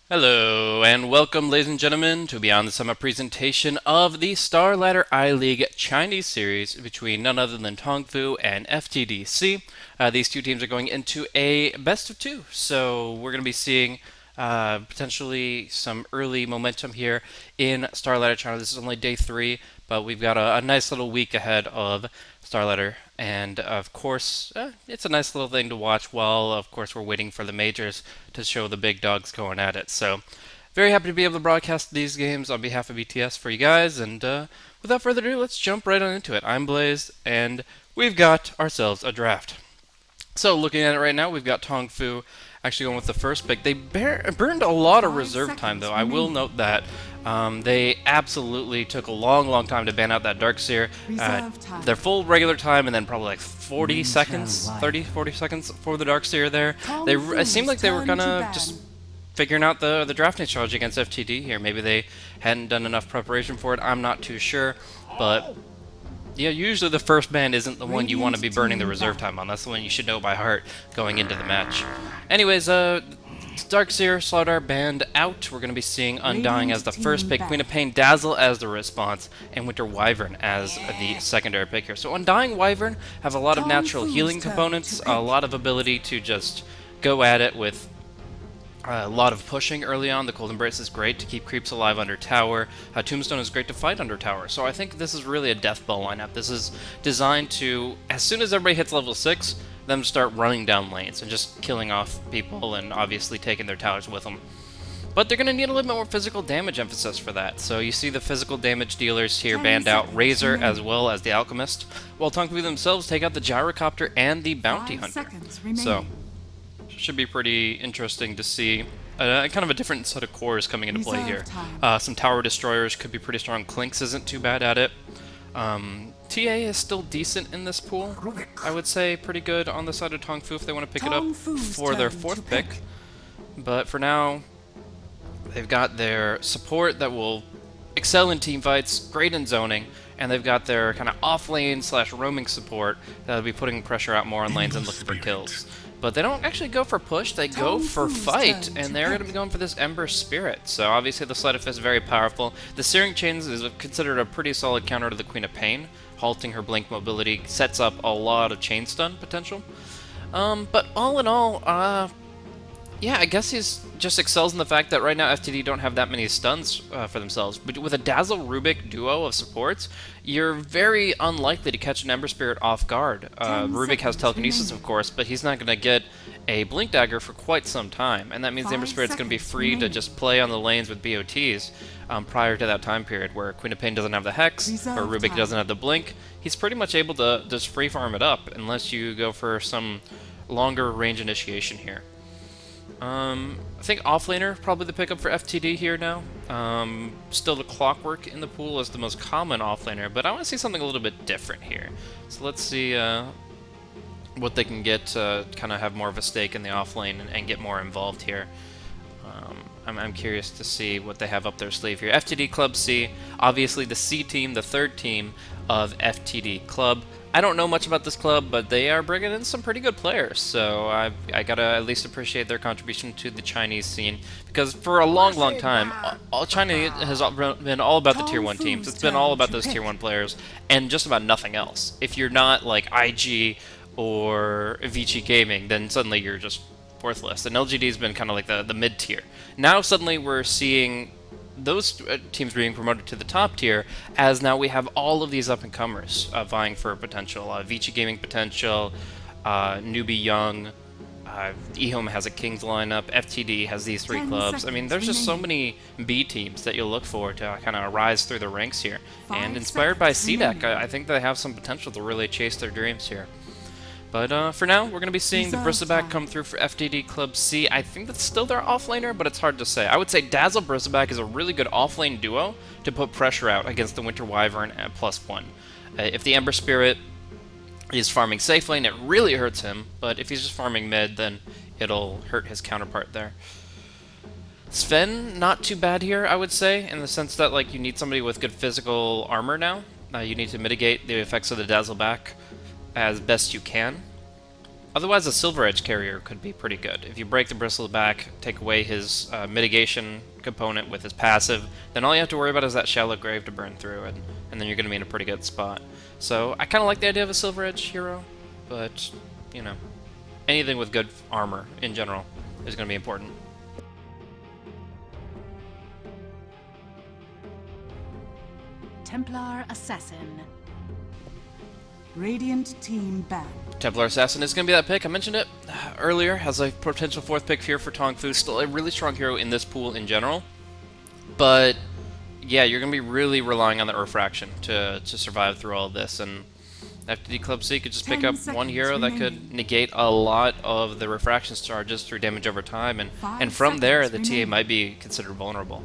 Hello, and welcome, ladies and gentlemen, to Beyond the Summit presentation of the Star Ladder I-League Chinese series between none other than TongFu and FTD.C. These two teams are going into a best of two, so we're going to be seeing potentially some early momentum here in Star Ladder China. This is only day 3, but we've got a nice little week ahead of Star Ladder, and of course, it's a nice little thing to watch while, of course, we're waiting for the majors to show the big dogs going at it. So, very happy to be able to broadcast these games on behalf of BTS for you guys, and without further ado, let's jump right on into it. I'm Blaze, and we've got ourselves a draft. So, looking at it right now, we've got TongFu actually going with the first pick. They burned a lot of reserve time, though. I will note that they absolutely took a long time to ban out that Darkseer. Their full regular time, and then probably like 40 seconds, 30, 40 seconds for the Darkseer there. It seemed like they were gonna just figuring out the drafting strategy against FTD here. Maybe they hadn't done enough preparation for it. I'm not too sure, but yeah, usually the first ban isn't the one you want to be burning the reserve time on. That's the one you should know by heart going into the match. Anyways, Darkseer, Slardar banned out. We're going to be seeing Undying as the first pick, Queen of Pain, Dazzle as the response, and Winter Wyvern as the secondary pick here. So Undying Wyvern have a lot of natural healing components, a lot of ability to just go at it with a lot of pushing early on. The Cold Embrace is great to keep creeps alive under tower. Tombstone is great to fight under tower. So I think this is really a deathball lineup. This is designed to, as soon as everybody hits level 6, them start running down lanes and just killing off people and obviously taking their towers with them. But they're going to need a little bit more physical damage emphasis for that. So you see the physical damage dealers here banned out, Razor as well as the Alchemist, while TongFu themselves take out the Gyrocopter and the Bounty Hunter. So should be pretty interesting to see kind of a different set of cores coming into play here. Some Tower Destroyers could be pretty strong. Clinks isn't too bad at it. TA is still decent in this pool. I would say pretty good on the side of TongFu if they want to pick it up for their 4th pick. But for now, they've got their support that will excel in team fights, great in zoning, and they've got their kind of off-lane / roaming support that'll be putting pressure out more on lanes and looking for kills. But they don't actually go for push, they go for fight, and they're going to be going for this Ember Spirit. So obviously the Sleight of Fist is very powerful. The Searing Chains is considered a pretty solid counter to the Queen of Pain. Halting her blink mobility sets up a lot of chain stun potential. But all in all, yeah, I guess he's just excels in the fact that right now FTD don't have that many stuns for themselves. But with a Dazzle Rubik duo of supports, you're very unlikely to catch an Ember Spirit off guard. Rubik has telekinesis, of course, but he's not going to get a Blink Dagger for quite some time. And that means the Ember Spirit's going to be free to just play on the lanes with BOTs prior to that time period where Queen of Pain doesn't have the Hex, or Rubik doesn't have the Blink. He's pretty much able to just free farm it up unless you go for some longer range initiation here. I think offlaner probably the pickup for FTD here now. Still the Clockwork in the pool is the most common offlaner, but I want to see something a little bit different here. So let's see what they can get to kind of have more of a stake in the offlane and get more involved here. I'm curious to see what they have up their sleeve here. FTD Club C, obviously the C team, the 3rd team of FTD Club. I don't know much about this club, but they are bringing in some pretty good players, so I gotta at least appreciate their contribution to the Chinese scene, because for a long time, all China has been all about the Tier 1 teams. It's been all about those Tier 1 players, and just about nothing else. If you're not like IG or VG Gaming, then suddenly you're just worthless, and LGD's been kind of like the mid-tier. Now suddenly we're seeing those teams being promoted to the top tier, as now we have all of these up-and-comers vying for potential. VG Gaming potential, Newbie Young, EHOME has a Kings lineup, FTD has these 3 clubs. I mean, there's just so many B teams that you'll look for to kind of rise through the ranks here. And inspired by CDEC.Y, I think they have some potential to really chase their dreams here. But for now, we're going to be seeing the Bristleback come through for FTD Club C. I think that's still their offlaner, but it's hard to say. I would say Dazzle Bristleback is a really good offlane duo to put pressure out against the Winter Wyvern at +1. If the Ember Spirit is farming safe lane, it really hurts him, but if he's just farming mid, then it'll hurt his counterpart there. Sven, not too bad here, I would say, in the sense that like you need somebody with good physical armor now. You need to mitigate the effects of the Dazzle back as best you can. Otherwise, a Silver Edge carrier could be pretty good. If you break the Bristleback, take away his mitigation component with his passive, then all you have to worry about is that Shallow Grave to burn through, and then you're going to be in a pretty good spot. So I kind of like the idea of a Silver Edge hero, but, you know, anything with good armor in general is going to be important. Templar Assassin. Radiant team ban. Templar Assassin is going to be that pick. I mentioned it earlier as a potential 4th pick here for TongFu. Still a really strong hero in this pool in general. But, yeah, you're going to be really relying on the Refraction to survive through all of this. And FTD.C could just pick up one hero that could negate a lot of the Refraction charges through damage over time. And from there, the TA might be considered vulnerable.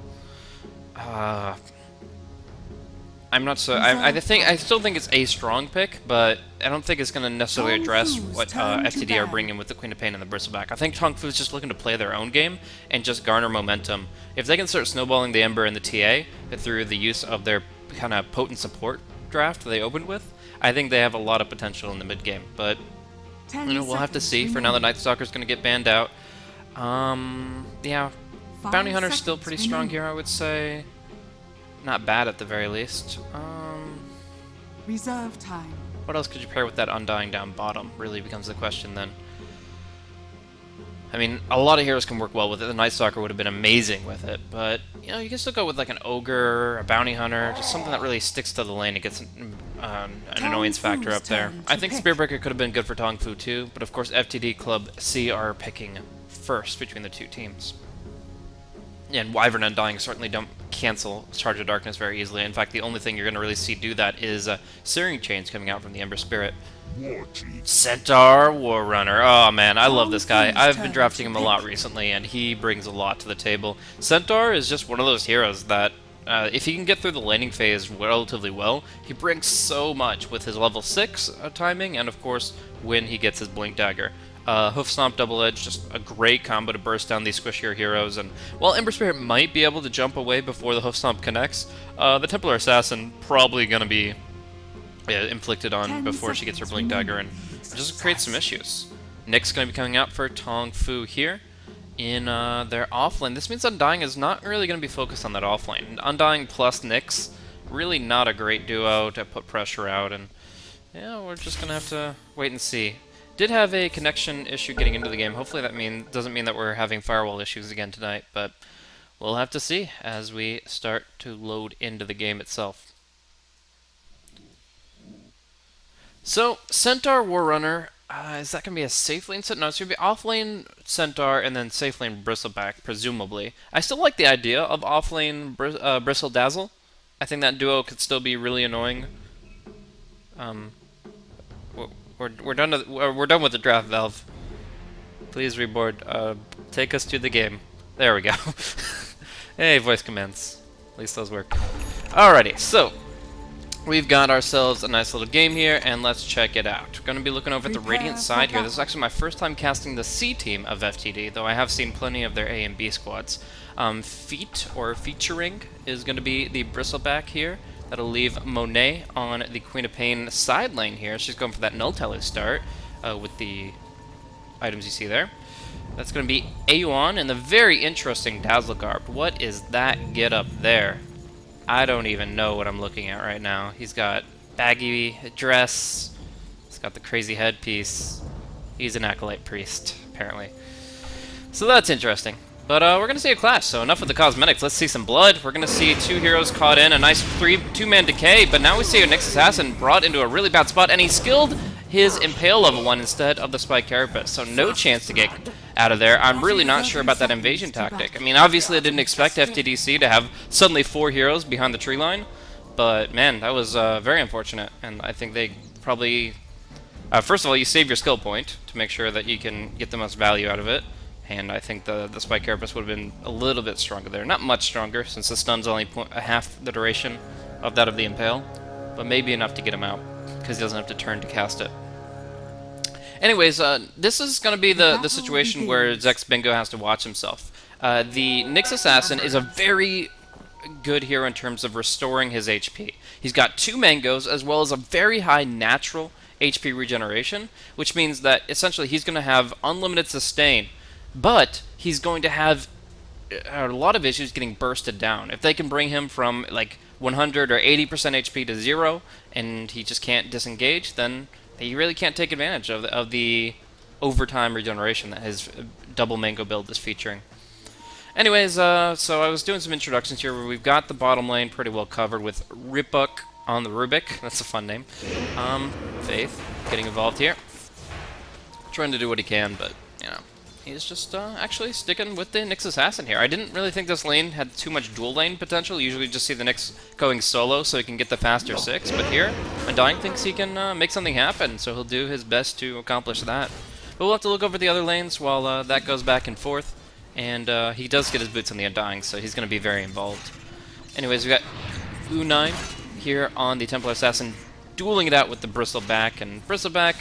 I'm not so. I still think it's a strong pick, but I don't think it's going to necessarily address what FTD are bringing with the Queen of Pain and the Bristleback. I think TongFu is just looking to play their own game and just garner momentum. If they can start snowballing the Ember and the TA through the use of their kind of potent support draft they opened with, I think they have a lot of potential in the mid game. But you know, we'll have to see. For now, the Night Stalker's going to get banned out. Yeah, Bounty Hunter's still pretty strong here, I would say. Not bad at the very least. Reserve time. What else could you pair with that Undying down bottom? Really becomes the question then. I mean, a lot of heroes can work well with it. The Night Stalker would have been amazing with it, but you know, you can still go with like an Ogre, a Bounty Hunter, just something that really sticks to the lane and gets an annoyance factor up there. I think Spearbreaker could have been good for TongFu too, but of course FTD.C are picking first between the two teams. And Wyvern Undying certainly don't cancel Charge of Darkness very easily. In fact, the only thing you're going to really see do that is Searing Chains coming out from the Ember Spirit. Centaur Warrunner. Oh man, I love this guy. I've been drafting him a lot recently, and he brings a lot to the table. Centaur is just one of those heroes that, if he can get through the laning phase relatively well, he brings so much with his level 6 timing, and of course, when he gets his Blink Dagger. Hoof Stomp Double Edge, just a great combo to burst down these squishier heroes, and while Ember Spirit might be able to jump away before the Hoof Stomp connects, the Templar Assassin probably going to be inflicted on before she gets her Blink Dagger, and just creates some issues. Nyx going to be coming out for TongFu here in their offlane. This means Undying is not really going to be focused on that offlane. Undying plus Nyx, really not a great duo to put pressure out, and yeah, we're just going to have to wait and see. Did have a connection issue getting into the game. Hopefully that doesn't mean that we're having firewall issues again tonight, but we'll have to see as we start to load into the game itself. So, Centaur Warrunner, is that going to be a safe lane Centaur? No, it's going to be off lane Centaur and then safe lane Bristleback, presumably. I still like the idea of off lane Bristle Dazzle. I think that duo could still be really annoying. We're done with the draft, Valve. Please reboard. Take us to the game. There we go. Hey, voice commands. At least those work. Alrighty, so we've got ourselves a nice little game here, and let's check it out. We're going to be looking over at the Radiant side here. This is actually my first time casting the C team of FTD, though I have seen plenty of their A and B squads. Featuring is going to be the Bristleback here. That'll leave Monet on the Queen of Pain side lane here. She's going for that Null Teller start with the items you see there. That's going to be Aeon and the very interesting Dazzle Garb. What is that get up there? I don't even know what I'm looking at right now. He's got baggy dress. He's got the crazy headpiece. He's an Acolyte Priest, apparently. So that's interesting. But we're going to see a clash, so enough with the cosmetics. Let's see some blood. We're going to see two heroes caught in, a nice two-man decay, but now we see a Nyx Assassin brought into a really bad spot, and he skilled his Impale level 1 instead of the Spike Carapace, so no chance to get out of there. I'm really not sure about that invasion tactic. I mean, obviously I didn't expect FTD.C to have suddenly 4 heroes behind the tree line, but man, that was very unfortunate, and I think they probably... first of all, you save your skill point to make sure that you can get the most value out of it. And I think the Spike Carapace would have been a little bit stronger there. Not much stronger, since the stun's only half the duration of that of the Impale. But maybe enough to get him out, because he doesn't have to turn to cast it. Anyways, this is going to be the situation where Zex Bingo has to watch himself. The Nyx Assassin is a very good hero in terms of restoring his HP. He's got 2 mangoes, as well as a very high natural HP regeneration, which means that essentially he's going to have unlimited sustain, but he's going to have a lot of issues getting bursted down. If they can bring him from like 100 or 80% HP to 0, and he just can't disengage, then he really can't take advantage of the overtime regeneration that his double mango build is featuring. Anyways, so I was doing some introductions here where we've got the bottom lane pretty well covered with Ripuk on the Rubik. That's a fun name. Faith getting involved here. Trying to do what he can, but, you know, he's just actually sticking with the Nyx Assassin here. I didn't really think this lane had too much dual lane potential. Usually just see the Nyx going solo so he can get the faster 6, but here, Undying thinks he can make something happen, so he'll do his best to accomplish that. But we'll have to look over the other lanes while that goes back and forth. And he does get his boots on the Undying, so he's going to be very involved. Anyways, we got U9 here on the Templar Assassin dueling it out with the Bristleback. And Bristleback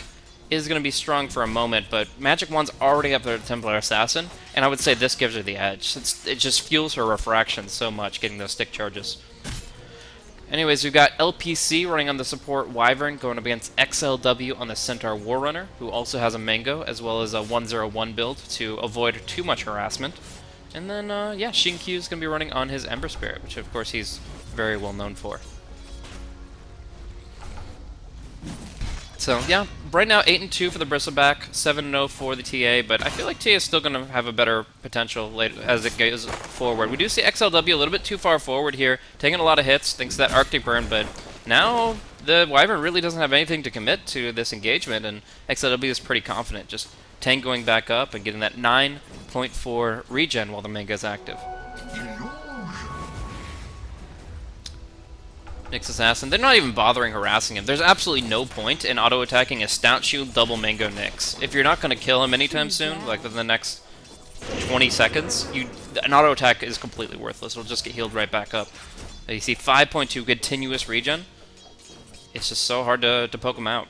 is going to be strong for a moment, but Magic Wand's already up there with the Templar Assassin, and I would say this gives her the edge. It just fuels her refraction so much, getting those stick charges. Anyways, we've got LPC running on the support Wyvern going up against XLW on the Centaur Warrunner, who also has a Mango, as well as a 101 build to avoid too much harassment. And then, yeah, Shinkyu is going to be running on his Ember Spirit, which of course he's very well known for. So, yeah, right now 8-2 for the Bristleback, 7-0 for the TA, but I feel like TA is still going to have a better potential later as it goes forward. We do see XLW a little bit too far forward here, taking a lot of hits, thanks to that Arctic Burn, but now the Wyvern really doesn't have anything to commit to this engagement, and XLW is pretty confident, just tangoing back up and getting that 9.4 regen while the Manga is active. Nyx Assassin, they're not even bothering harassing him. There's absolutely no point in auto-attacking a Stout Shield double Mango Nyx. If you're not going to kill him anytime soon, like within the next 20 seconds, an auto-attack is completely worthless. It'll just get healed right back up. You see 5.2 continuous regen. It's just so hard to poke him out.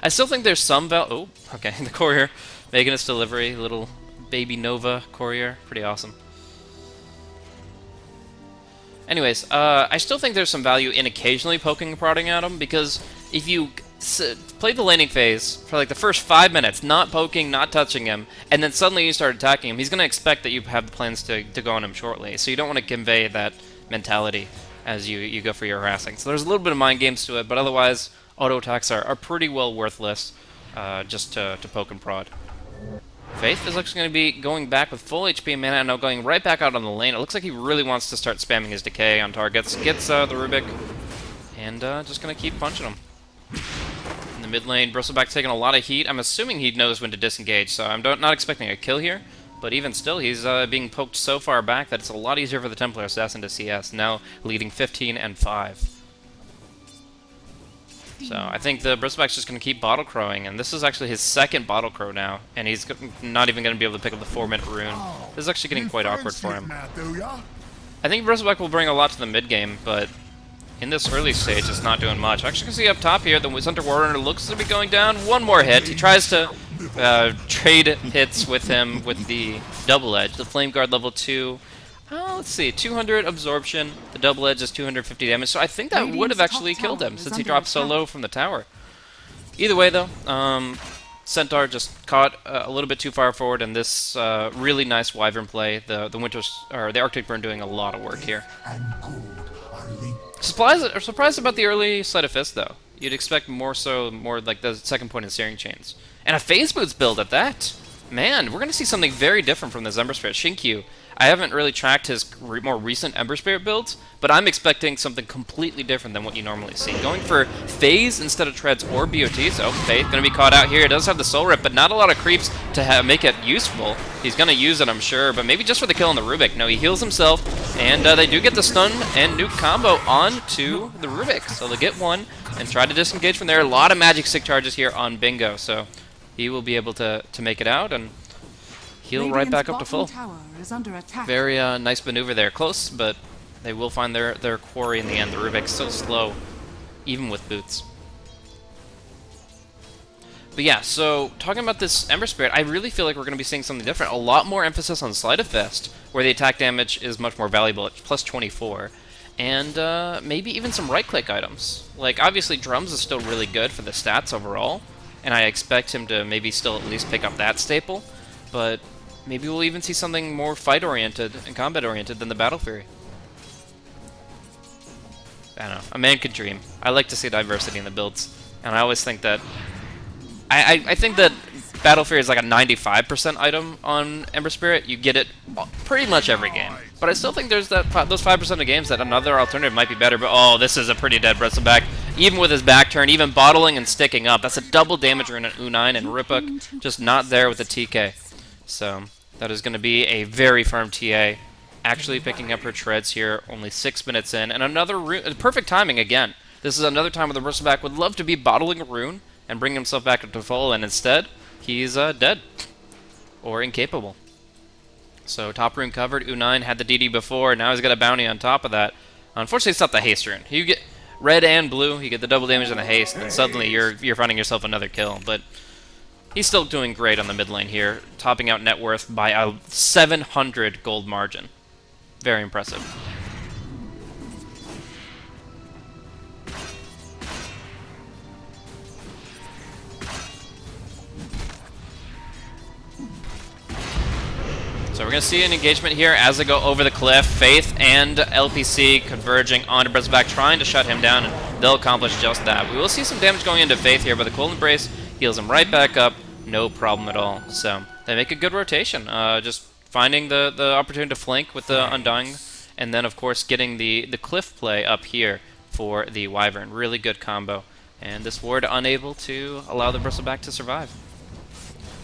I still think there's some oh, okay, the Courier making its delivery. Little baby Nova Courier. Pretty awesome. Anyways, I still think there's some value in occasionally poking and prodding at him, because if you play the laning phase for like the first 5 minutes, not poking, not touching him, and then suddenly you start attacking him, he's going to expect that you have plans to go on him shortly. So you don't want to convey that mentality as you go for your harassing. So there's a little bit of mind games to it, but otherwise, auto attacks are pretty well worthless just to poke and prod. Faith is actually going to be going back with full HP and mana, and now going right back out on the lane. It looks like he really wants to start spamming his decay on targets. Gets the Rubik, and just going to keep punching him. In the mid lane, Bristleback taking a lot of heat. I'm assuming he knows when to disengage, so I'm not expecting a kill here. But even still, he's being poked so far back that it's a lot easier for the Templar Assassin to CS, now leading 15-5. So I think the Bristleback's just going to keep Bottle Crowing, and this is actually his second Bottle Crow now, and he's not even going to be able to pick up the 4-minute rune. This is actually getting quite awkward for him. I think Bristleback will bring a lot to the mid-game, but in this early stage, it's not doing much. Actually, you can see up top here, the Centaur Warrunner looks to be going down. One more hit. He tries to trade hits with him with the Double Edge, the Flame Guard level 2. Let's see, 200 absorption, the double edge is 250 damage, so I think that would have actually killed him since he dropped so low from the tower. Either way though, Centaur just caught a little bit too far forward in this really nice Wyvern play. The Arctic Burn doing a lot of work here. Surprised about the early Sleight of Fist though. You'd expect more like the second point in Searing Chains. And a Phase Boots build at that! Man, we're going to see something very different from this Ember Spirit. Shinkyu, I haven't really tracked his more recent Ember Spirit builds, but I'm expecting something completely different than what you normally see. Going for Phase instead of Treads or BOTs. Oh, Faith going to be caught out here. It does have the Soul Rip, but not a lot of creeps to make it useful. He's going to use it, I'm sure, but maybe just for the kill on the Rubik. No, he heals himself, and they do get the stun and nuke combo onto the Rubik. So they get one and try to disengage from there. A lot of magic stick charges here on Bingo, so he will be able to make it out and heal right back up to full. Very nice maneuver there. Close, but they will find their quarry in the end. The Rubik's so slow, even with boots. But yeah, so talking about this Ember Spirit, I really feel like we're going to be seeing something different. A lot more emphasis on Sleight of Fist, where the attack damage is much more valuable at plus 24. And maybe even some right-click items. Like, obviously, Drums is still really good for the stats overall, and I expect him to maybe still at least pick up that staple, but maybe we'll even see something more fight-oriented and combat-oriented than the Battle Fury. I don't know. A man could dream. I like to see diversity in the builds, and I always think that I think that Battle Fury is like a 95% item on Ember Spirit. You get it pretty much every game. But I still think there's those 5% of games that another alternative might be better. But oh, this is a pretty dead Bristleback. Even with his back turn, even bottling and sticking up. That's a double damage rune at U9, and Ripuk just not there with the TK. So that is going to be a very firm TA. Actually picking up her treads here, only 6 minutes in. And another rune, perfect timing again. This is another time where the Bristleback would love to be bottling a rune and bring himself back up to full, and instead, he's dead. Or incapable. So top rune covered, U9 had the DD before, now he's got a bounty on top of that. Unfortunately, it's not the haste rune. You get red and blue, you get the double damage and the haste, and suddenly you're finding yourself another kill. But he's still doing great on the mid lane here, topping out net worth by a 700 gold margin. Very impressive. So we're going to see an engagement here as they go over the cliff. Faith and LPC converging onto Bristleback, trying to shut him down, and they'll accomplish just that. We will see some damage going into Faith here, but the Cold Embrace heals him right back up. No problem at all. So they make a good rotation. Just finding the opportunity to flank with the Undying, and then, of course, getting the cliff play up here for the Wyvern. Really good combo. And this ward unable to allow the Bristleback to survive.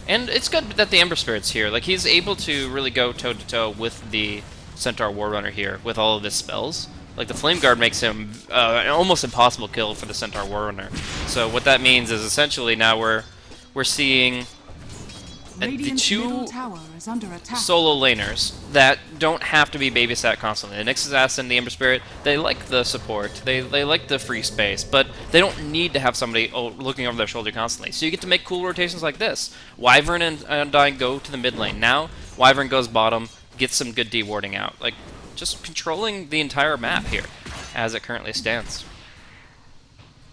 And it's good that the Ember Spirit's here. Like, he's able to really go toe-to-toe with the Centaur Warrunner here with all of his spells. Like, the Flame Guard makes him an almost impossible kill for the Centaur Warrunner. So what that means is essentially now we're seeing the two solo laners that don't have to be babysat constantly. The Nyx Assassin, the Ember Spirit, they like the support, they like the free space, but they don't need to have somebody looking over their shoulder constantly. So you get to make cool rotations like this. Wyvern and Undying go to the mid lane. Now, Wyvern goes bottom, gets some good de-warding out. Like, just controlling the entire map here, as it currently stands.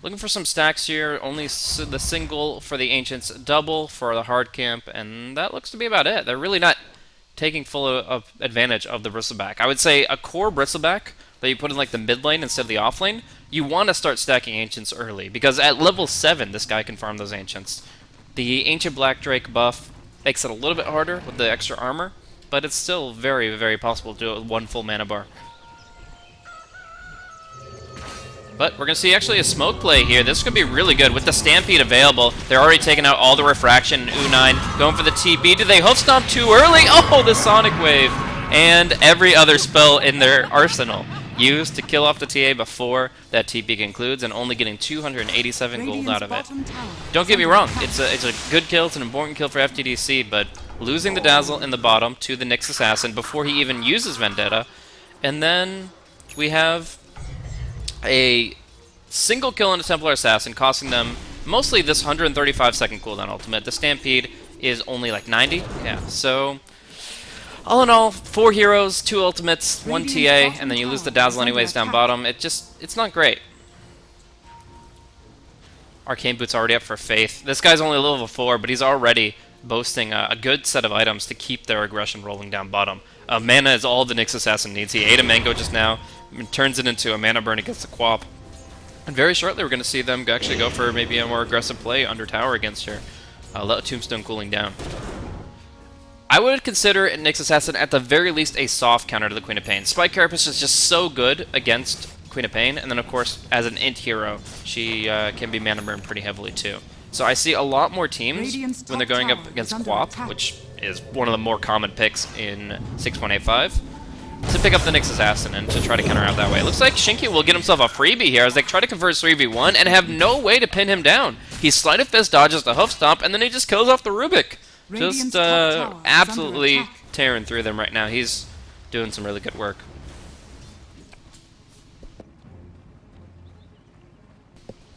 Looking for some stacks here, only the single for the Ancients, double for the hard camp, and that looks to be about it. They're really not taking full advantage of the Bristleback. I would say a core Bristleback that you put in like the mid lane instead of the off lane, you want to start stacking Ancients early, because at level 7 this guy can farm those Ancients. The Ancient Black Drake buff makes it a little bit harder with the extra armor, but it's still very, very possible to do it with one full mana bar. But we're going to see actually a smoke play here. This is going to be really good with the Stampede available. They're already taking out all the Refraction and U9. Going for the TB. Do they Hoof Stomp too early? Oh, the Sonic Wave. And every other spell in their arsenal used to kill off the TA before that TP concludes, and only getting 287 gold out of it. Don't get me wrong. It's a good kill. It's an important kill for FTD.C, but losing the Dazzle in the bottom to the Nyx Assassin before he even uses Vendetta. And then we have a single kill on a Templar Assassin, costing them mostly this 135-second cooldown ultimate. The Stampede is only like 90. Yeah, so all in all, 4 heroes, 2 ultimates, 1 TA, and then you lose the Dazzle anyways down bottom. It's not great. Arcane Boot's already up for Faith. This guy's only level 4, but he's already boasting a good set of items to keep their aggression rolling down bottom. Mana is all the Nyx Assassin needs. He ate a Mango just now, and turns it into a mana burn against the Quap. And very shortly we're going to see them actually go for maybe a more aggressive play under tower against her. Let Tombstone cooling down. I would consider Nyx Assassin at the very least a soft counter to the Queen of Pain. Spike Carapace is just so good against Queen of Pain, and then of course as an int hero she can be mana burn pretty heavily too. So I see a lot more teams when they're going up against Quap, which is one of the more common picks in 6.85, to pick up the Nyx Assassin and to try to counter out that way. It looks like Shinky will get himself a freebie here as they try to convert 3v1 and have no way to pin him down. He Sleight of Fist dodges the Hoof Stomp, and then he just kills off the Rubik. Just absolutely tearing through them right now. He's doing some really good work.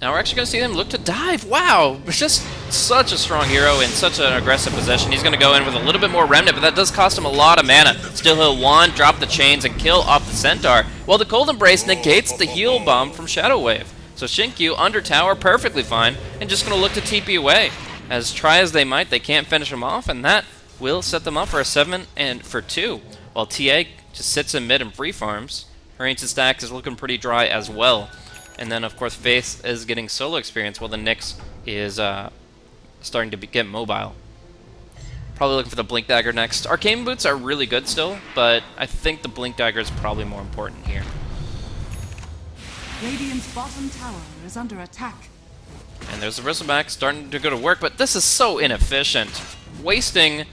Now we're actually going to see them look to dive. Wow! It's just such a strong hero in such an aggressive position. He's going to go in with a little bit more Remnant, but that does cost him a lot of mana. Still he'll wand, drop the chains, and kill off the Centaur, while the Cold Embrace negates the heal bomb from Shadow Wave. So Shinkyu under tower, perfectly fine, and just going to look to TP away. As try as they might, they can't finish him off, and that will set them up for a 7 and for 2. While TA just sits in mid and free farms. Her ancient stack is looking pretty dry as well. And then, of course, Faith is getting solo experience while the Nyx is starting to get mobile. Probably looking for the Blink Dagger next. Arcane Boots are really good still, but I think the Blink Dagger is probably more important here. Radiant's bottom tower is under attack. And there's the Bristleback starting to go to work, but this is so inefficient. Wasting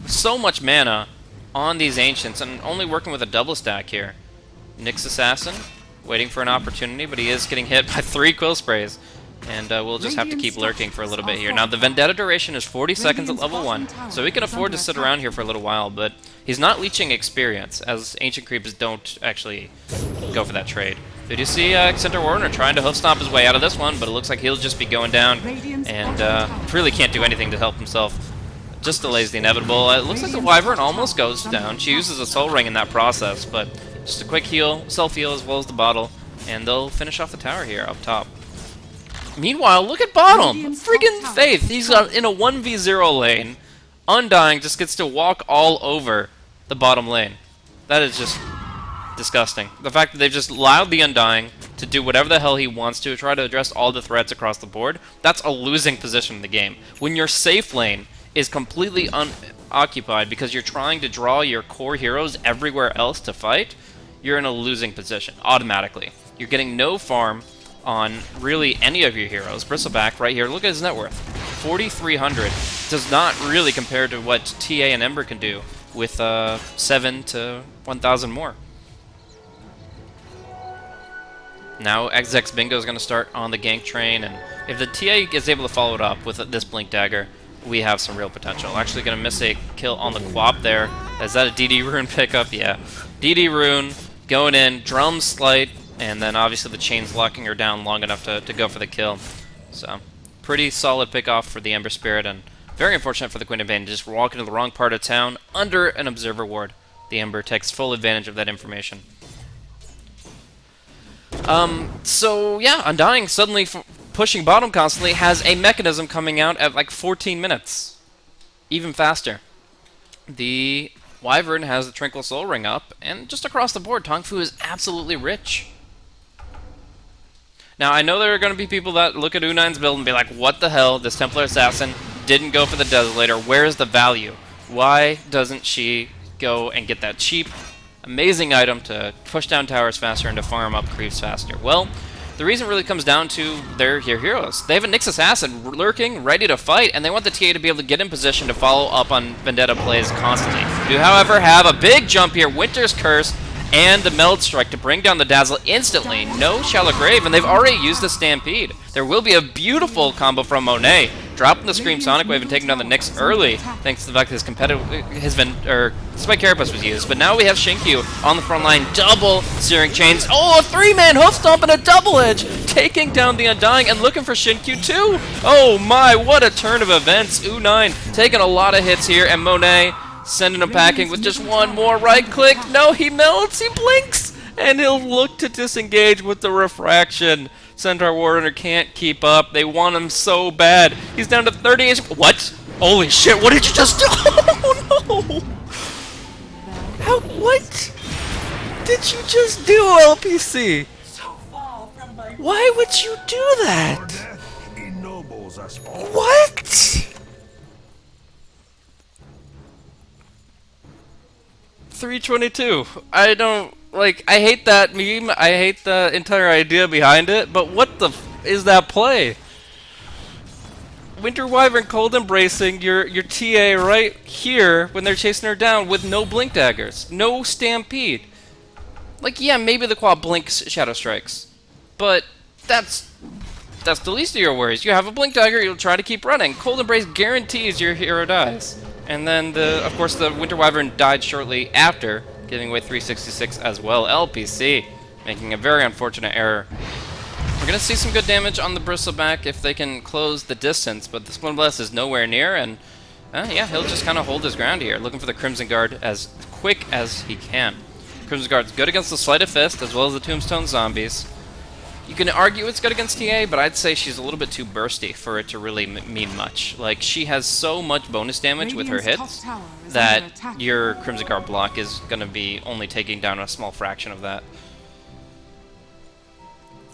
so much mana on these Ancients and only working with a double stack here. Nyx Assassin waiting for an opportunity, but he is getting hit by 3 Quill Sprays. And we'll just have to keep lurking for a little bit here. Now, the Vendetta duration is 40 seconds at level 1, so we can afford to sit around here for a little while, but he's not leeching experience, as Ancient Creeps don't actually go for that trade. Did you see Center Warner trying to hoof stomp his way out of this one, but it looks like he'll just be going down, and really can't do anything to help himself. Just delays the inevitable. It looks like the Wyvern almost goes down. She uses a Soul Ring in that process, but just a quick heal, self-heal as well as the bottle, and they'll finish off the tower here up top. Meanwhile, look at bottom! Friggin' Faith! He's in a 1v0 lane. Undying just gets to walk all over the bottom lane. That is just disgusting. The fact that they've just allowed the Undying to do whatever the hell he wants to, try to address all the threats across the board, that's a losing position in the game. When your safe lane is completely unoccupied because you're trying to draw your core heroes everywhere else to fight, you're in a losing position, automatically. You're getting no farm on really any of your heroes. Bristleback right here, look at his net worth. 4,300 does not really compare to what TA and Ember can do with 7 to 1,000 more. Now XX Bingo is going to start on the gank train, and if the TA is able to follow it up with this Blink Dagger, we have some real potential. Actually going to miss a kill on the Quap there. Is that a DD Rune pickup? Yeah. DD Rune going in, Drum Slight, and then obviously the chain's locking her down long enough to go for the kill. So, pretty solid pick-off for the Ember Spirit, and very unfortunate for the Queen of Pain to just walk into the wrong part of town under an Observer Ward. The Ember takes full advantage of that information. So yeah, Undying suddenly pushing bottom constantly has a mechanism coming out at like 14 minutes. Even faster. The Wyvern has the Tranquil Soul Ring up, and just across the board, TongFu is absolutely rich. Now, I know there are going to be people that look at U9's build and be like, what the hell, this Templar Assassin didn't go for the Desolator, where's the value? Why doesn't she go and get that cheap, amazing item to push down towers faster and to farm up creeps faster? Well, the reason really comes down to their heroes. They have a Nyx Assassin lurking, ready to fight, and they want the TA to be able to get in position to follow up on Vendetta plays constantly. Do, however, have a big jump here, Winter's Curse, and the Meld Strike to bring down the Dazzle instantly. No Shallow Grave, and they've already used the Stampede. There will be a beautiful combo from Monet, dropping the Scream Sonic Wave and taking down the Nyx early, thanks to the fact that Spike Carapace was used. But now we have Shinkyu on the front line, double Searing Chains. Oh, a 3-man hoof stomp and a double edge, taking down the Undying and looking for Shinkyu too. Oh my, what a turn of events. U9 taking a lot of hits here, and Monet sending him packing with just one more right click. No, he melts, he blinks, and he'll look to disengage with the Refraction. Centaur Warrior can't keep up. They want him so bad. He's down to 38. What? Holy shit, what did you just do? Oh no! How, what did you just do, LPC? Why would you do that? What? 322. I don't, like, I hate that meme, I hate the entire idea behind it, but what the f is that play? Winter Wyvern cold embracing your TA right here when they're chasing her down with no Blink Daggers, no Stampede. Like, yeah, maybe the Quad blinks Shadow Strikes, but that's the least of your worries. You have a Blink Dagger, you'll try to keep running. Cold Embrace guarantees your hero dies. And then, of course, the Winter Wyvern died shortly after, giving away 366 as well. LPC making a very unfortunate error. We're going to see some good damage on the Bristleback if they can close the distance, but the Splinblast is nowhere near, and yeah, he'll just kind of hold his ground here, looking for the Crimson Guard as quick as he can. Crimson Guard's good against the Sleight of Fist, as well as the Tombstone Zombies. You can argue it's good against TA, but I'd say she's a little bit too bursty for it to really mean much. Like, she has so much bonus damage with her hits that your Crimson Guard block is going to be only taking down a small fraction of that.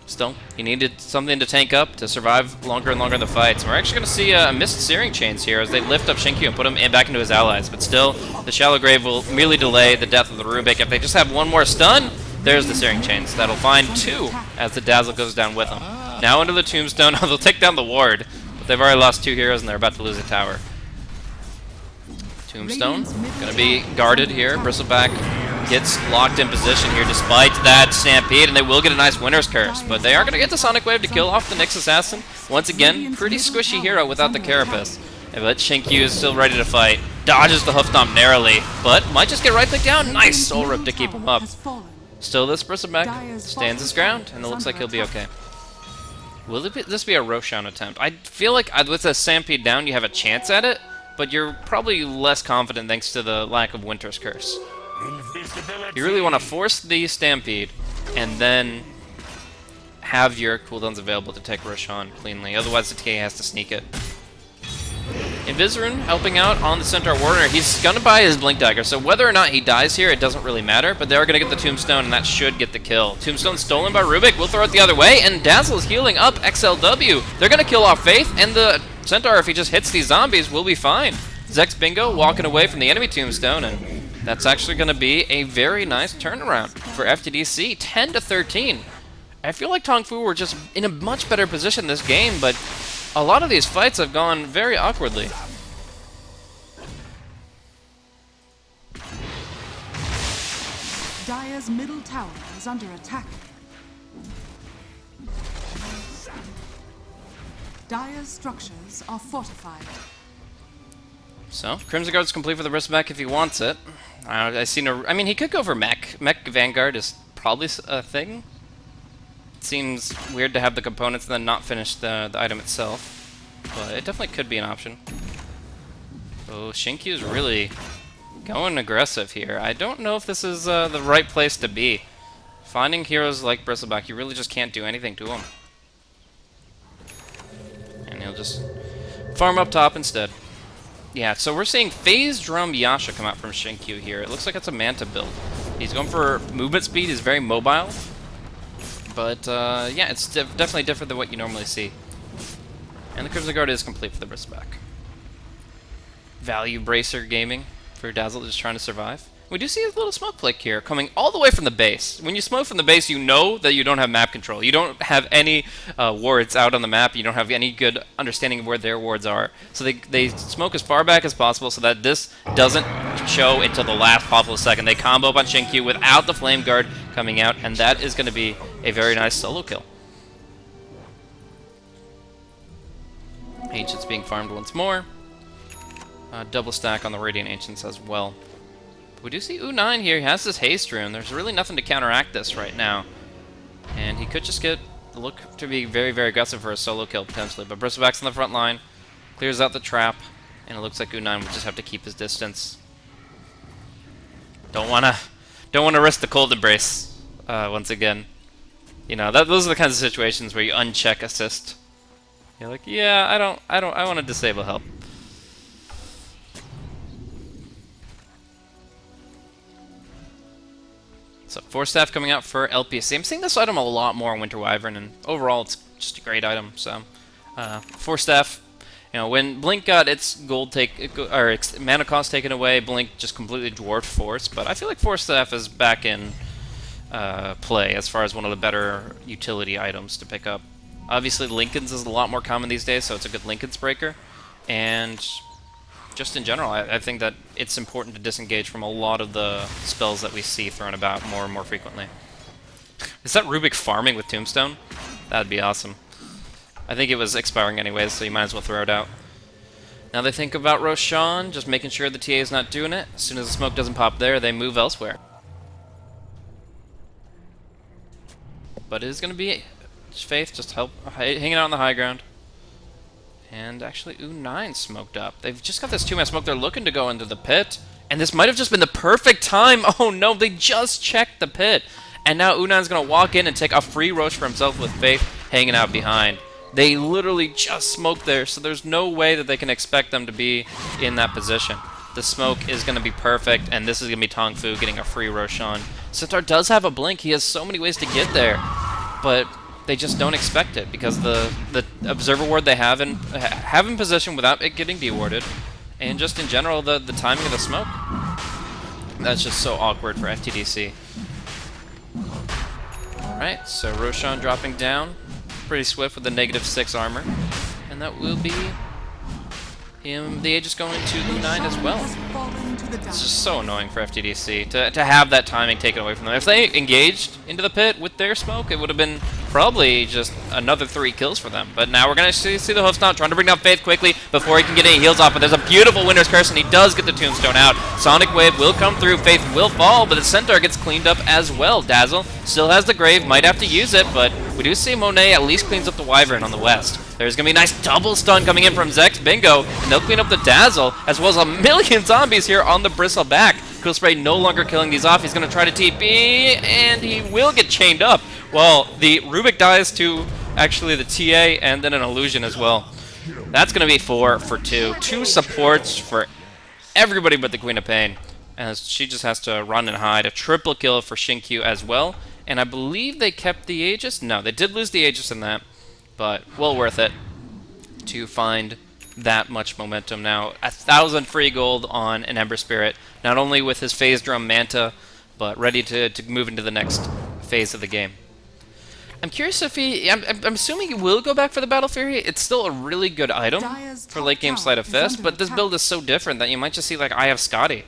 Still, he needed something to tank up to survive longer and longer in the fights. And we're actually going to see a missed Searing Chains here as they lift up Shinkyu and put him back into his allies. But still, the Shallow Grave will merely delay the death of the Rubik. If they just have one more stun, there's the Searing Chains. That'll find 2 as the Dazzle goes down with them. Now into the Tombstone. They'll take down the Ward, but they've already lost 2 heroes and they're about to lose a tower. Tombstone going to be guarded here. Bristleback gets locked in position here despite that Stampede, and they will get a nice Winter's Curse. But they are going to get the Sonic Wave to kill off the Nyx Assassin. Once again, pretty squishy hero without the Carapace. But Shinkyu is still ready to fight. Dodges the Hoof Stomp narrowly, but might just get right-click down. Nice Soul Rip to keep him up. Still, this Bristleback stands his ground, and it looks like he'll be okay. Will this be a Roshan attempt? I feel like with a Stampede down, you have a chance at it, but you're probably less confident thanks to the lack of Winter's Curse. You really want to force the Stampede, and then have your cooldowns available to take Roshan cleanly. Otherwise, the TA has to sneak it. Invisirun helping out on the Centaur Warrior. He's going to buy his Blink Dagger, so whether or not he dies here, it doesn't really matter, but they are going to get the Tombstone, and that should get the kill. Tombstone stolen by Rubik. We'll throw it the other way, and Dazzle is healing up XLW. They're going to kill off Faith, and the Centaur, if he just hits these zombies, will be fine. Zex Bingo walking away from the enemy Tombstone, and that's actually going to be a very nice turnaround for FTD.C. 10-13. I feel like TongFu were just in a much better position this game, but a lot of these fights have gone very awkwardly. Dire's middle tower is under attack. Dire's structures are fortified. So, Crimson Guard's complete for the Bristleback if he wants it. I see no... I mean, he could go for Mech. Mech Vanguard is probably a thing. It seems weird to have the components and then not finish the item itself. But it definitely could be an option. Oh, Shinkyu's really going aggressive here. I don't know if this is the right place to be. Finding heroes like Bristleback, you really just can't do anything to him. And he'll just farm up top instead. Yeah, so we're seeing Phase Drum Yasha come out from Shinkyu here. It looks like it's a Manta build. He's going for movement speed. He's very mobile. But, yeah, it's definitely different than what you normally see. And the Crimson Guard is complete for the Bristleback. Value Bracer Gaming for Dazzle just trying to survive. We do see a little smoke flick here coming all the way from the base. When you smoke from the base, you know that you don't have map control. You don't have any wards out on the map. You don't have any good understanding of where their wards are. So they smoke as far back as possible so that this doesn't show until the last possible second. They combo up on Shinkyu without the Flame Guard coming out, and that is going to be a very nice solo kill. Ancients being farmed once more. Double stack on the Radiant Ancients as well. We do see U9 here. He has this haste rune. There's really nothing to counteract this right now. And he could just look to be very, very aggressive for a solo kill, potentially. But Bristleback's on the front line. Clears out the trap. And it looks like U9 will just have to keep his distance. Don't wanna risk the cold embrace once again. You know, those are the kinds of situations where you uncheck assist. You're like, yeah, I want to disable help. So, Force Staff coming out for LPC. I'm seeing this item a lot more on Winter Wyvern, and overall it's just a great item. So, Force Staff, you know, when Blink got its its mana cost taken away, Blink just completely dwarfed Force. But I feel like Force Staff is back in play as far as one of the better utility items to pick up. Obviously, Lincoln's is a lot more common these days, so it's a good Lincoln's breaker. And just in general, I think that it's important to disengage from a lot of the spells that we see thrown about more and more frequently. Is that Rubik farming with Tombstone? That'd be awesome. I think it was expiring anyways, so you might as well throw it out. Now they think about Roshan, just making sure the TA is not doing it. As soon as the smoke doesn't pop there, they move elsewhere. But it is going to be Faith just hanging out on the high ground. And actually, U9 smoked up. They've just got this 2-man smoke. They're looking to go into the pit. And this might have just been the perfect time. Oh no, they just checked the pit. And now Unan's going to walk in and take a free Rosh for himself with Faith hanging out behind. They literally just smoked there, so there's no way that they can expect them to be in that position. The smoke is going to be perfect, and this is going to be TongFu getting a free Roshan. Centaur does have a blink. He has so many ways to get there, but they just don't expect it because the observer ward they have in position without it getting dewarded, and just in general the timing of the smoke. That's just so awkward for FTD.C. Alright, so Roshan dropping down. Pretty swift with the -6 armor. And that will be him, the Aegis going to U9 as well. It's just so annoying for FTD.C to have that timing taken away from them. If they engaged into the pit with their smoke, it would have been probably just another 3 kills for them. But now we're going to see the hoof stomp, trying to bring down Faith quickly before he can get any heals off. But there's a beautiful Winter's Curse, and he does get the Tombstone out. Sonic Wave will come through, Faith will fall, but the Centaur gets cleaned up as well. Dazzle still has the Grave, might have to use it, but we do see Monet at least cleans up the Wyvern on the west. There's going to be a nice double stun coming in from Zex Bingo, and they'll clean up the Dazzle, as well as a million zombies here on the Bristleback. Cool Spray no longer killing these off. He's going to try to TP, and he will get chained up. Well, the Rubik dies to actually the TA, and then an Illusion as well. That's going to be 4 for 2. 2 supports for everybody but the Queen of Pain, as she just has to run and hide. A triple kill for Shinkyu as well, and I believe they kept the Aegis. No, they did lose the Aegis in that, but well worth it to find that much momentum now. 1,000 free gold on an Ember Spirit, not only with his Phase Drum Manta, but ready to move into the next phase of the game. I'm curious if I'm assuming he will go back for the Battle Fury. It's still a really good item for late game Sleight of Fist, but this build is so different that you might just see like I have Scotty.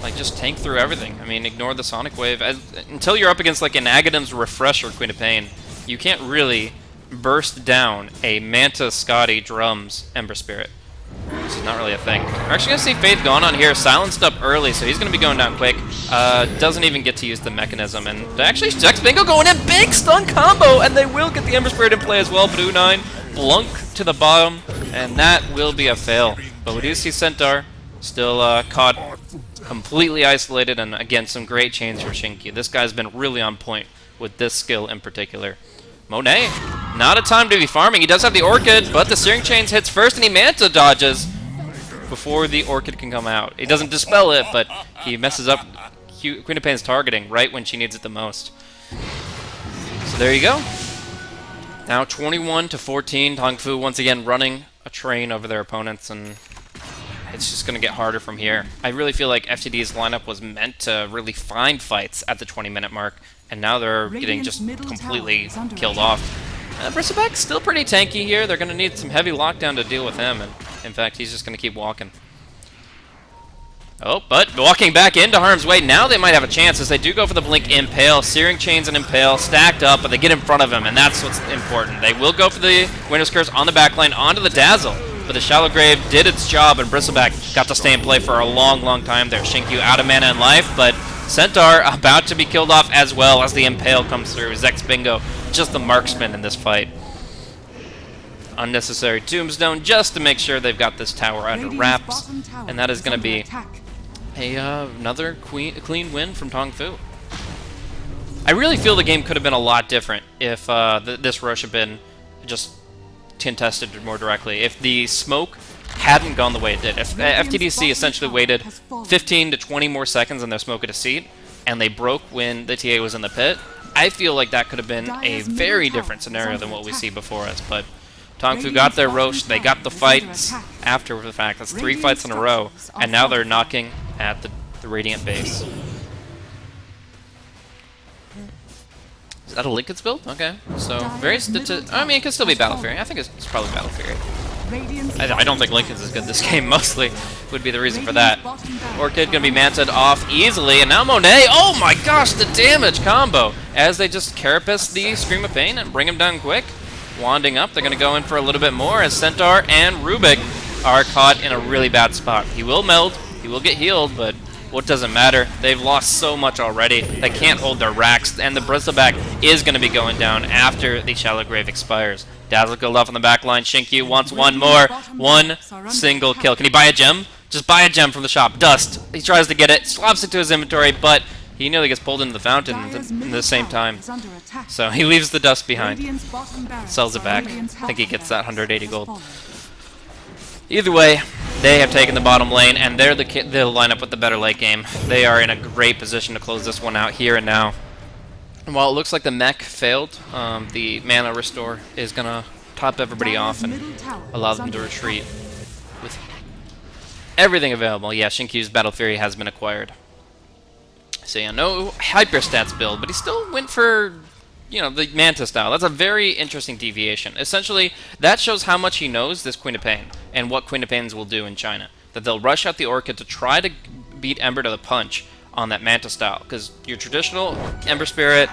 Like, just tank through everything. I mean, ignore the Sonic Wave. Until you're up against, like, an Agadam's Refresher Queen of Pain, you can't really burst down a Manta, Scotty, Drums, Ember Spirit. This is not really a thing. We're actually going to see Faith going on here. Silenced up early, so he's going to be going down quick. Doesn't even get to use the mechanism. And actually, Zex Bingo going in. Big stun combo, and they will get the Ember Spirit in play as well. But U9, Blunk to the bottom, and that will be a fail. But we do see Centaur still caught completely isolated, and again, some great chains for Shinkyu. This guy's been really on point with this skill in particular. Monet, not a time to be farming. He does have the Orchid, but the Searing Chains hits first, and he Manta dodges before the Orchid can come out. He doesn't dispel it, but he messes up Queen of Pain's targeting right when she needs it the most. So there you go. Now 21 to 14. TongFu once again running a train over their opponents, and it's just going to get harder from here. I really feel like FTD's lineup was meant to really find fights at the 20-minute mark, and now they're getting just completely killed off. Bristleback's still pretty tanky here. They're going to need some heavy lockdown to deal with him, and in fact, he's just going to keep walking. Oh, but walking back into harm's way. Now they might have a chance as they do go for the Blink Impale. Searing Chains and Impale stacked up, but they get in front of him, and that's what's important. They will go for the Winter's Curse on the backline onto the Dazzle. But the Shallow Grave did its job, and Bristleback got to stay in play for a long, long time there. Shinkyu out of mana and life, but Centaur about to be killed off as well as the Impale comes through. Zex Bingo, just the marksman in this fight. Unnecessary Tombstone just to make sure they've got this tower under wraps, and that is going to be another clean win from TongFu. I really feel the game could have been a lot different if this rush had been just contested more directly. If the smoke hadn't gone the way it did, if FTD.C essentially waited 15 to 20 more seconds on their smoke at a seat, and they broke when the TA was in the pit, I feel like that could have been a very different scenario than what we see before us. But TongFu got their Roche, they got the fights after the fact. That's 3 fights in a row, and now they're knocking at the Radiant base. Is that a Lincoln's build? Okay. So, very I mean, it could still be Battle Fury. I think it's probably Battle Fury. I don't think Lincoln's is good this game, mostly would be the reason for that. Orchid gonna be manted off easily, and now Monet, oh my gosh, the damage combo! As they just Carapace the Scream of Pain and bring him down quick. Wanding up, they're gonna go in for a little bit more as Centaur and Rubik are caught in a really bad spot. He will meld, he will get healed, but what doesn't matter? They've lost so much already. They can't hold their racks, and the Bristleback is going to be going down after the Shallow Grave expires. Dazzle killed off on the back line. Shinkyu wants one more. One single kill. Can he buy a gem? Just buy a gem from the shop. Dust. He tries to get it, slops it to his inventory, but he nearly gets pulled into the fountain in the same time. So he leaves the dust behind. Sells it back. I think he gets that 180 gold. Either way, they have taken the bottom lane, and they're the lineup with the better late game. They are in a great position to close this one out here and now. And while it looks like the mech failed, the mana restore is going to top everybody off and allow them to retreat with everything available. Yeah, Xinqiu's Battle Fury has been acquired. So yeah, no hyper stats build, but he still went for, you know, the Manta style. That's a very interesting deviation. Essentially, that shows how much he knows this Queen of Pain and what Queen of Pains will do in China. That they'll rush out the Orchid to try to beat Ember to the punch on that Manta style. Because your traditional Ember Spirit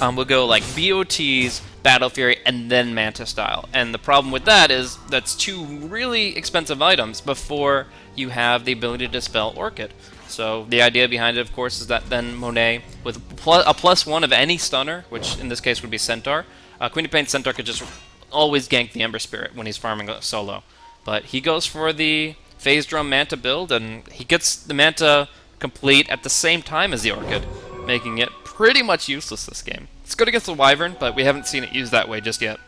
will go like BOTs, Battle Fury, and then Manta style. And the problem with that is that's two really expensive items before you have the ability to dispel Orchid. So the idea behind it, of course, is that then Monet, with a +1 of any stunner, which in this case would be Centaur, Queen of Pain Centaur could just always gank the Ember Spirit when he's farming solo. But he goes for the Phase Drum Manta build, and he gets the Manta complete at the same time as the Orchid, making it pretty much useless this game. It's good against the Wyvern, but we haven't seen it used that way just yet.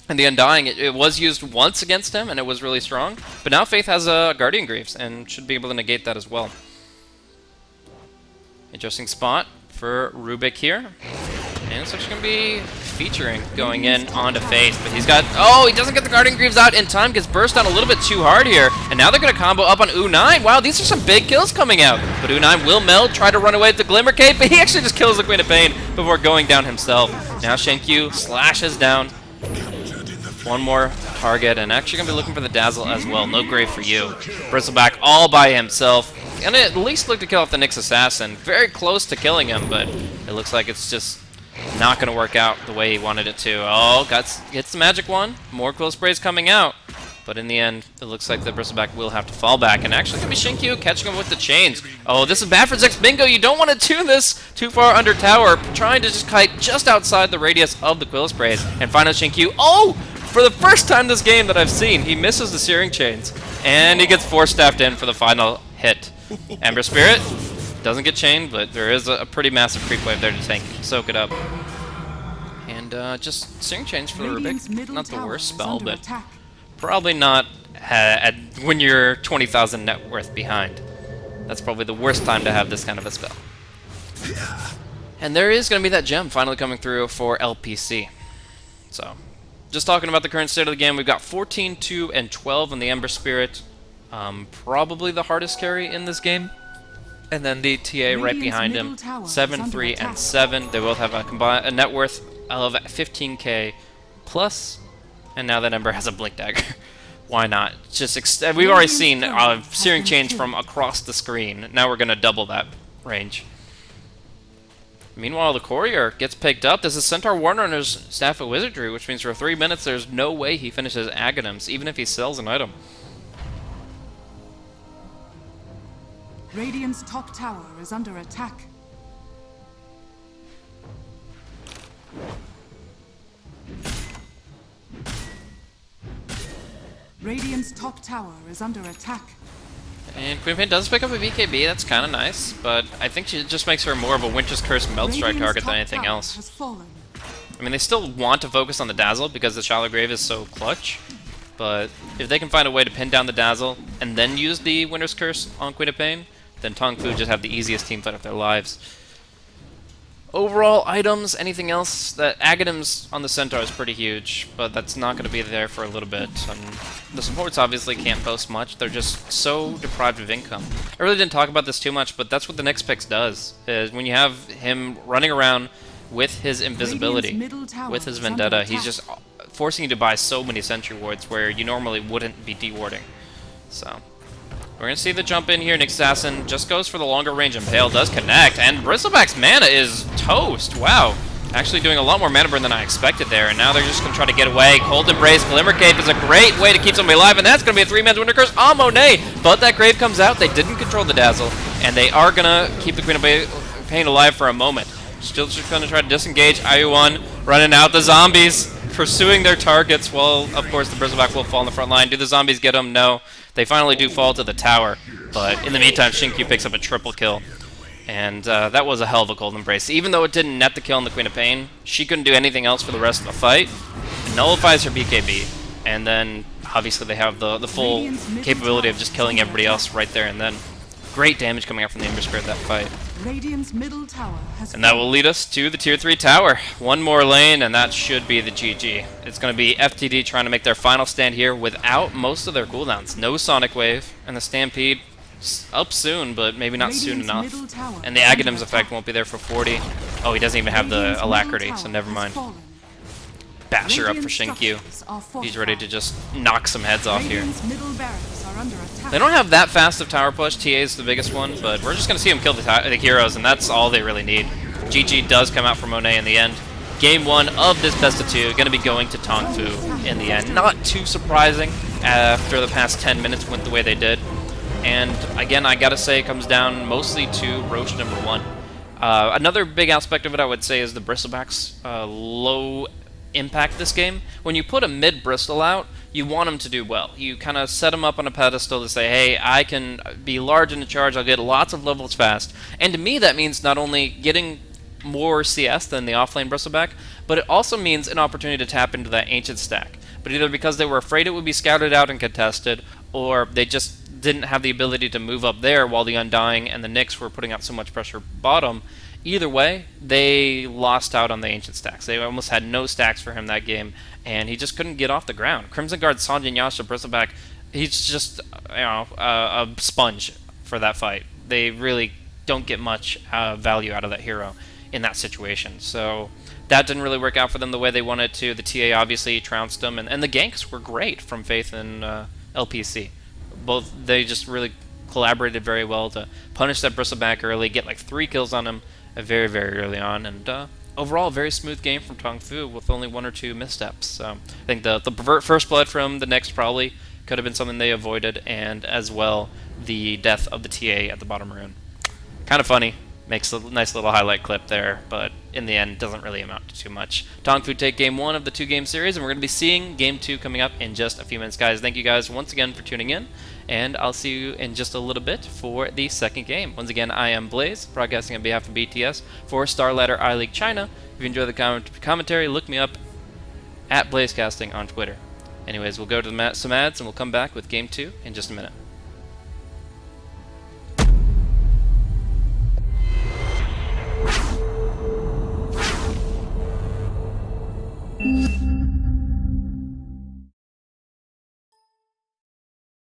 And the Undying, it was used once against him, and it was really strong. But now Faith has a Guardian Greaves, and should be able to negate that as well. Interesting spot for Rubik here. And it's actually going to be featuring going in onto Faith. But he's got... Oh, he doesn't get the Guardian Greaves out in time. Gets burst down a little bit too hard here. And now they're going to combo up on U9. Wow, these are some big kills coming out. But U9 will meld, try to run away with the Glimmer Cape. But he actually just kills the Queen of Pain before going down himself. Now Xinqiu slashes down. One more target, and actually going to be looking for the Dazzle as well. No grave for you. Bristleback all by himself. And at least look to kill off the Nyx Assassin. Very close to killing him, but it looks like it's just not going to work out the way he wanted it to. Oh, gets the magic one. More quill sprays coming out. But in the end, it looks like the Bristleback will have to fall back. And actually going to be Xinqiu catching him with the chains. Oh, this is bad for Zex Bingo. You don't want to tune this too far under tower. Trying to just kite just outside the radius of the quill sprays. And finally Xinqiu. Oh! For the first time this game that I've seen, he misses the Searing Chains. And he gets force-staffed in for the final hit. Ember Spirit doesn't get chained, but there is a pretty massive creep wave there to soak it up. And just Searing Chains for Rubik. Not the worst spell, but probably not when you're 20,000 net worth behind. That's probably the worst time to have this kind of a spell. And there is going to be that gem finally coming through for LPC. So... just talking about the current state of the game, we've got 14, 2, and 12 on the Ember Spirit. Probably the hardest carry in this game. And then the TA right behind him, 7, 3, and 7. They both have a net worth of 15k plus. And now that Ember has a Blink Dagger. Why not? Just we've already seen Searing Chains from across the screen. Now we're going to double that range. Meanwhile, the Courier gets picked up. This is Centaur Warrunner's Staff of Wizardry, which means for 3 minutes there's no way he finishes Aghanims, even if he sells an item. Radiant's top tower is under attack. Radiant's top tower is under attack. And Queen Pain does pick up a BKB, that's kind of nice, but I think she just makes her more of a Winter's Curse Meld Strike target than anything else. I mean, they still want to focus on the Dazzle because the Shallow Grave is so clutch, but if they can find a way to pin down the Dazzle and then use the Winter's Curse on Queen of Pain, then TongFu just have the easiest team fight of their lives. Overall items, anything else? That Aghanims on the Centaur is pretty huge, but that's not going to be there for a little bit. The supports obviously can't boast much. They're just so deprived of income. I really didn't talk about this too much, but that's what the Nyx Pix does, is when you have him running around with his invisibility, with his Vendetta, he's just forcing you to buy so many Sentry Wards where you normally wouldn't be dewarding. So... we're going to see the jump in here. Nyx Assassin just goes for the longer range. Impale does connect, and Bristleback's mana is toast. Wow. Actually doing a lot more mana burn than I expected there, and now they're just going to try to get away. Cold Embrace, Glimmer Cape is a great way to keep somebody alive, and that's going to be a 3-man's Winter Curse on Monet. But that Grave comes out. They didn't control the Dazzle, and they are going to keep the Queen of Pain alive for a moment. Still just going to try to disengage. IU1 running out the zombies. pursuing their targets while, of course, the Bristleback will fall in the front line. Do the zombies get them? No. They finally do fall to the tower, but in the meantime, Shinkyu picks up a triple kill. And that was a hell of a Golden Embrace. Even though it didn't net the kill on the Queen of Pain, she couldn't do anything else for the rest of the fight. It nullifies her BKB, and then obviously they have the full capability of just killing everybody else right there and then. Great damage coming out from the Ember Spirit that fight. Radiant's middle tower has And that will lead us to the Tier 3 tower. One more lane, and that should be the GG. It's going to be FTD trying to make their final stand here without most of their cooldowns. No Sonic Wave, and the Stampede up soon, but maybe not soon enough. And the Aghanims effect won't be there for 40. Oh, he doesn't even have the Alacrity, so never mind. Basher up for Shinkyu. He's ready to just knock some heads off here. They don't have that fast of tower push. TA is the biggest one, but we're just going to see him kill the heroes, and that's all they really need. GG does come out for Monet in the end. Game 1 of this best of 2 going to be going to TongFu in the end. Not too surprising after the past 10 minutes went the way they did. And again, I gotta say, it comes down mostly to Roshan number 1. Another big aspect of it, I would say, is the Bristlebacks' low impact this game. When you put a mid Bristle out, you want them to do well. You kind of set them up on a pedestal to say, hey, I can be large in the charge, I'll get lots of levels fast. And to me, that means not only getting more CS than the offlane Bristleback, but it also means an opportunity to tap into that ancient stack. But either because they were afraid it would be scouted out and contested, or they just didn't have the ability to move up there while the Undying and the Nyx were putting out so much pressure bottom. Either way, they lost out on the ancient stacks. They almost had no stacks for him that game, and he just couldn't get off the ground. Crimson Guard, Sanjin Yasha, Bristleback, he's just a sponge for that fight. They really don't get much value out of that hero in that situation. So that didn't really work out for them the way they wanted to. The TA obviously trounced them, and the ganks were great from Faith and LPC. Both, they just really collaborated very well to punish that Bristleback early, get like 3 kills on him very, very early on, and overall, a very smooth game from TongFu with only 1 or 2 missteps. So I think the first blood from the Nyx probably could have been something they avoided, and as well, the death of the TA at the bottom rune. Kind of funny. Makes a nice little highlight clip there, but in the end, doesn't really amount to too much. TongFu take Game 1 of the 2-game series, and we're going to be seeing Game 2 coming up in just a few minutes, guys. Thank you guys once again for tuning in, and I'll see you in just a little bit for the second game. Once again, I am Blaze, broadcasting on behalf of BTS for StarLadder I-League China. If you enjoy the commentary, look me up at BlazeCasting on Twitter. Anyways, we'll go to some ads, and we'll come back with Game 2 in just a minute.